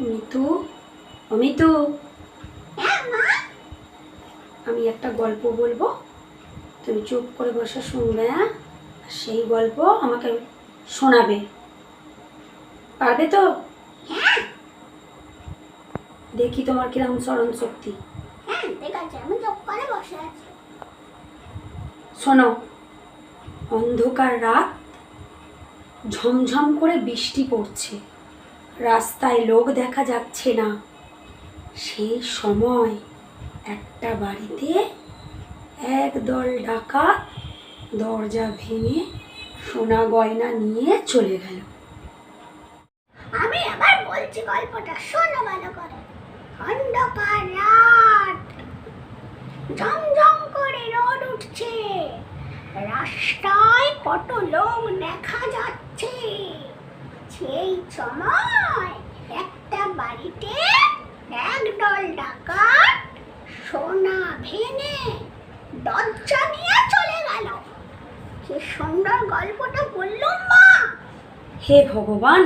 মিতু, অমিতু, আমি একটা গল্প বলবো, তুমি চুপ করে বসে শুনবে। হ্যাঁ, সেই গল্প আমাকে শোনাবে, পারবে তো? দেখি তোমার কিরকম স্মরণ শক্তি। ঠিক আছে, আমি চুপ করে বসে আছি। শোনো। অন্ধকার রাত, ঝমঝম করে বৃষ্টি পড়ছে, রাস্তায় লোক দেখা যাচ্ছে না। সেই সময় একটা বাড়িতে একদল ডাকাত দরজা ভেঙে সোনা গয়না নিয়ে চলে গেল। আমি আবার বলছি গল্পটা, শোনো ভালো করে। অন্ধকার রাত, ঝমঝম করে রোদ উঠছে, রাস্তায় কত লোক দেখা যাচ্ছে। সেই সময় একটা বাড়িতে একদল ডাকাত সোনা ভেঙে দরজা নিয়ে চলে গেল। কি সুন্দর গল্পটা বললুম মা। হে ভগবান,